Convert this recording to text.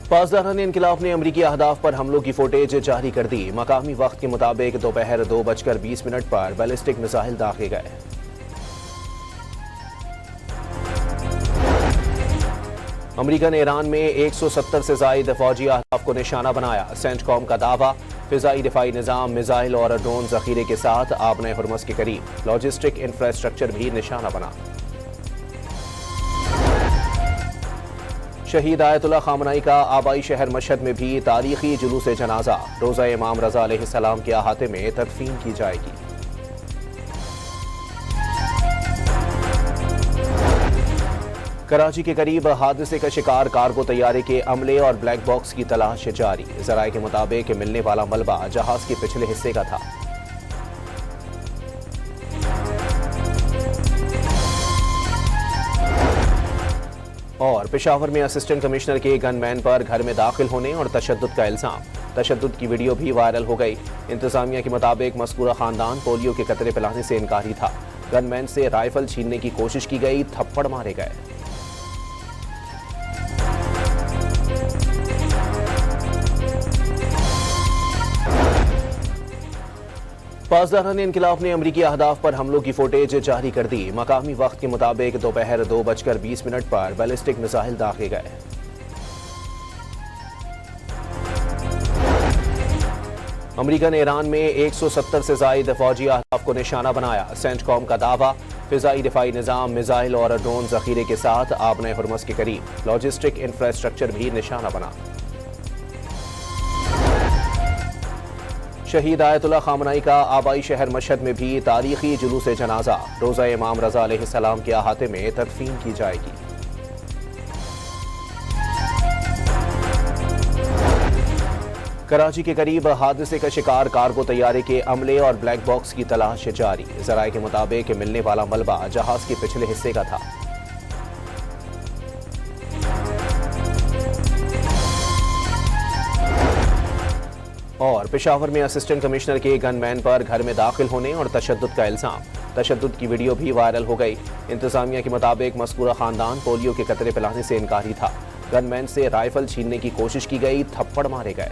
पासदारान इनकलाब ने अमरीकी अहदाफ पर हमलों की फुटेज जारी कर दी। मकामी वक्त के मुताबिक दोपहर 2:20 पर बैलिस्टिक मिसाइल दागे गए। अमरीका ने ईरान में 170 से जायद फौजी अहदाफ को निशाना बनाया। सेंटकॉम का दावा, फिजाई दिफाई निजाम, मिसाइल और ड्रोन जखीरे के साथ आबने हुर्मस के करीब लॉजिस्टिक इंफ्रास्ट्रक्चर भी निशाना बना। शहीद आयतुल्लाह खामनाई का आबाई शहर मशहद में भी तारीखी जुलूस जनाजा रोज़ा इमाम रजा अलैहिस्सलाम के अहाते में तदफीन की जाएगी। कराची के करीब हादसे का शिकार कार्गो तैयारे के अमले और ब्लैक बॉक्स की तलाश जारी। जराये के मुताबिक मिलने वाला मलबा जहाज के पिछले हिस्से का था। और पेशावर में असिस्टेंट कमिश्नर के गनमैन पर घर में दाखिल होने और तशद्दुद का इल्जाम। तशद्दुद की वीडियो भी वायरल हो गई। इंतजामिया के मुताबिक मज़कूरा खानदान पोलियो के कतरे पिलाने से इनकारी था। गनमैन से राइफल छीनने की कोशिश की गई, थप्पड़ मारे गए। पासदारान इनकलाब ने अमरीकी अहदाफ पर हमलों की फुटेज जारी कर दी। मकामी वक्त के मुताबिक दोपहर 2:20 पर बैलिस्टिक मिसाइल दागे गए। अमरीका ने ईरान में 170 से जायद फौजी अहदाफ को निशाना बनाया। सेंटकॉम का दावा, फिजाई दिफाई निजाम, मिसाइल और ड्रोन जखीरे के साथ आबने हुर्मस के करीब लॉजिस्टिक इंफ्रास्ट्रक्चर भी निशाना बना। शहीद आयतुल्लाह खामनाई का आबाई शहर मशहद में भी तारीखी जुलूस जनाजा रोज़ा इमाम रजा अलैहिस्सलाम के अहाते में तदफीन की जाएगी। कराची के करीब हादसे का शिकार कार्गो तैयारे के अमले और ब्लैक बॉक्स की तलाश जारी। जराये के मुताबिक मिलने वाला मलबा जहाज के पिछले हिस्से का था। और पेशावर में असिस्टेंट कमिश्नर के गनमैन पर घर में दाखिल होने और तशद्दुद का इल्जाम। तशद्दुद की वीडियो भी वायरल हो गई। इंतजामिया के मुताबिक मज़कूरा खानदान पोलियो के कतरे पिलाने से इनकारी था। गनमैन से राइफल छीनने की कोशिश की गई, थप्पड़ मारे गए।